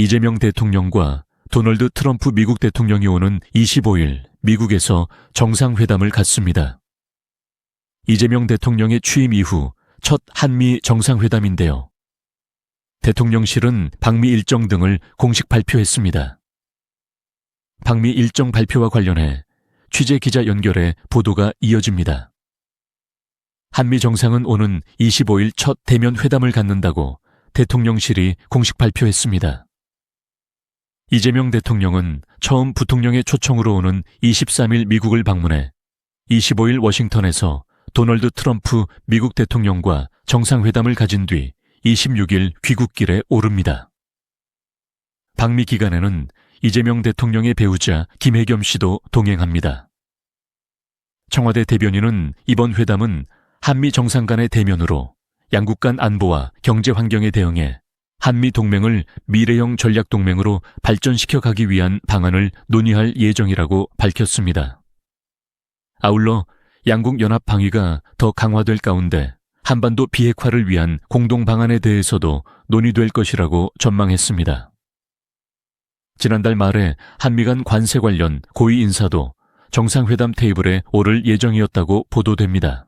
이재명 대통령과 도널드 트럼프 미국 대통령이 오는 25일 미국에서 정상회담을 갖습니다. 이재명 대통령의 취임 이후 첫 한미 정상회담인데요. 대통령실은 방미 일정 등을 공식 발표했습니다. 방미 일정 발표와 관련해 취재 기자 연결해 보도가 이어집니다. 한미 정상은 오는 25일 첫 대면 회담을 갖는다고 대통령실이 공식 발표했습니다. 이재명 대통령은 처음 부통령의 초청으로 오는 23일 미국을 방문해 25일 워싱턴에서 도널드 트럼프 미국 대통령과 정상회담을 가진 뒤 26일 귀국길에 오릅니다. 방미 기간에는 이재명 대통령의 배우자 김혜겸 씨도 동행합니다. 청와대 대변인은 이번 회담은 한미 정상 간의 대면으로 양국 간 안보와 경제 환경에 대응해 한미 동맹을 미래형 전략 동맹으로 발전시켜 가기 위한 방안을 논의할 예정이라고 밝혔습니다. 아울러 양국 연합 방위가 더 강화될 가운데 한반도 비핵화를 위한 공동 방안에 대해서도 논의될 것이라고 전망했습니다. 지난달 말에 한미 간 관세 관련 고위 인사도 정상회담 테이블에 오를 예정이었다고 보도됩니다.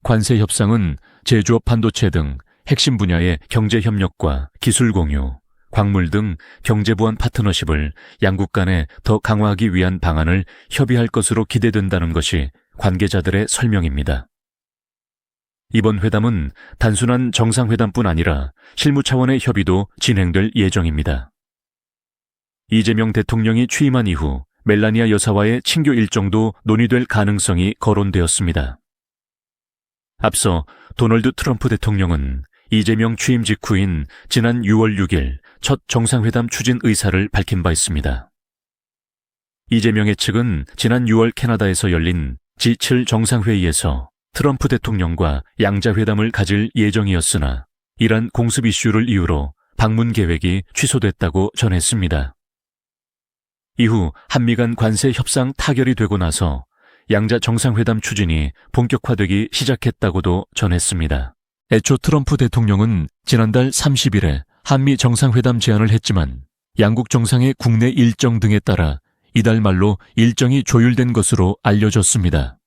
관세 협상은 제조업 반도체 등 핵심 분야의 경제 협력과 기술 공유, 광물 등 경제 보안 파트너십을 양국 간에 더 강화하기 위한 방안을 협의할 것으로 기대된다는 것이 관계자들의 설명입니다. 이번 회담은 단순한 정상회담뿐 아니라 실무 차원의 협의도 진행될 예정입니다. 이재명 대통령이 취임한 이후 멜라니아 여사와의 친교 일정도 논의될 가능성이 거론되었습니다. 앞서 도널드 트럼프 대통령은 이재명 취임 직후인 지난 6월 6일 첫 정상회담 추진 의사를 밝힌 바 있습니다. 이재명의 측은 지난 6월 캐나다에서 열린 G7 정상회의에서 트럼프 대통령과 양자회담을 가질 예정이었으나 이란 공습 이슈를 이유로 방문 계획이 취소됐다고 전했습니다. 이후 한미 간 관세 협상 타결이 되고 나서 양자 정상회담 추진이 본격화되기 시작했다고도 전했습니다. 애초 트럼프 대통령은 지난달 30일에 한미 정상회담 제안을 했지만 양국 정상의 국내 일정 등에 따라 이달 말로 일정이 조율된 것으로 알려졌습니다.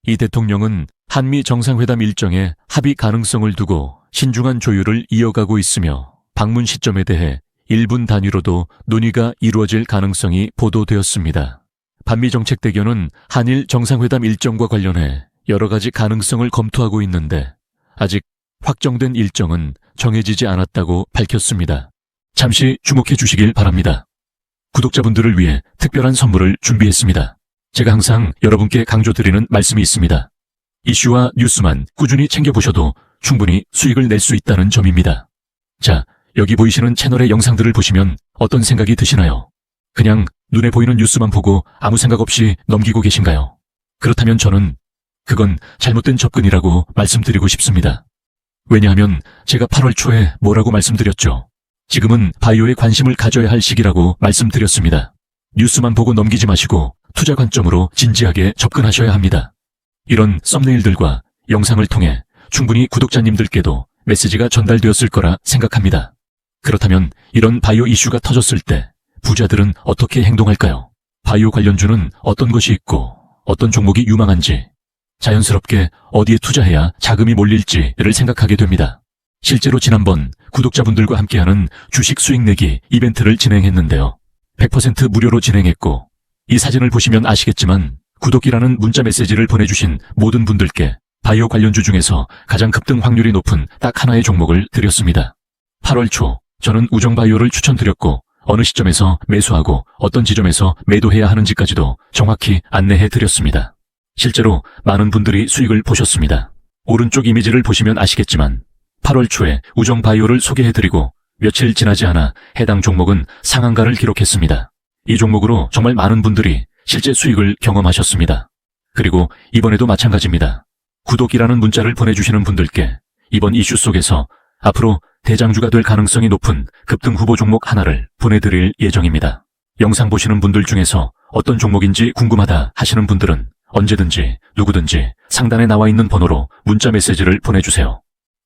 이 대통령은 한미 정상회담 일정에 합의 가능성을 두고 신중한 조율을 이어가고 있으며 방문 시점에 대해 1분 단위로도 논의가 이루어질 가능성이 보도되었습니다. 반미 정책대견은 한일 정상회담 일정과 관련해 여러 가지 가능성을 검토하고 있는데 아직 확정된 일정은 정해지지 않았다고 밝혔습니다. 잠시 주목해 주시길 바랍니다. 구독자분들을 위해 특별한 선물을 준비했습니다. 제가 항상 여러분께 강조드리는 말씀이 있습니다. 이슈와 뉴스만 꾸준히 챙겨보셔도 충분히 수익을 낼 수 있다는 점입니다. 자, 여기 보이시는 채널의 영상들을 보시면 어떤 생각이 드시나요? 그냥 눈에 보이는 뉴스만 보고 아무 생각 없이 넘기고 계신가요? 그렇다면 저는 그건 잘못된 접근이라고 말씀드리고 싶습니다. 왜냐하면 제가 8월 초에 뭐라고 말씀드렸죠? 지금은 바이오에 관심을 가져야 할 시기라고 말씀드렸습니다. 뉴스만 보고 넘기지 마시고 투자 관점으로 진지하게 접근하셔야 합니다. 이런 썸네일들과 영상을 통해 충분히 구독자님들께도 메시지가 전달되었을 거라 생각합니다. 그렇다면 이런 바이오 이슈가 터졌을 때 부자들은 어떻게 행동할까요? 바이오 관련주는 어떤 것이 있고 어떤 종목이 유망한지 자연스럽게 어디에 투자해야 자금이 몰릴지를 생각하게 됩니다. 실제로 지난번 구독자분들과 함께하는 주식 수익 내기 이벤트를 진행했는데요. 100% 무료로 진행했고 이 사진을 보시면 아시겠지만 구독이라는 문자 메시지를 보내주신 모든 분들께 바이오 관련주 중에서 가장 급등 확률이 높은 딱 하나의 종목을 드렸습니다. 8월 초 저는 우정바이오를 추천드렸고 어느 시점에서 매수하고 어떤 지점에서 매도해야 하는지까지도 정확히 안내해 드렸습니다. 실제로 많은 분들이 수익을 보셨습니다. 오른쪽 이미지를 보시면 아시겠지만 8월 초에 우정바이오를 소개해드리고 며칠 지나지 않아 해당 종목은 상한가를 기록했습니다. 이 종목으로 정말 많은 분들이 실제 수익을 경험하셨습니다. 그리고 이번에도 마찬가지입니다. 구독이라는 문자를 보내주시는 분들께 이번 이슈 속에서 앞으로 대장주가 될 가능성이 높은 급등 후보 종목 하나를 보내드릴 예정입니다. 영상 보시는 분들 중에서 어떤 종목인지 궁금하다 하시는 분들은 언제든지 누구든지 상단에 나와 있는 번호로 문자 메시지를 보내주세요.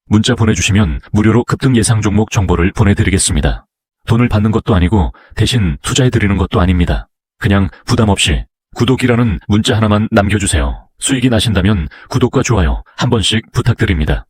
문자 보내주시면 무료로 급등 예상 종목 정보를 보내드리겠습니다. 돈을 받는 것도 아니고 대신 투자해드리는 것도 아닙니다. 그냥 부담 없이 구독이라는 문자 하나만 남겨주세요. 수익이 나신다면 구독과 좋아요 한 번씩 부탁드립니다.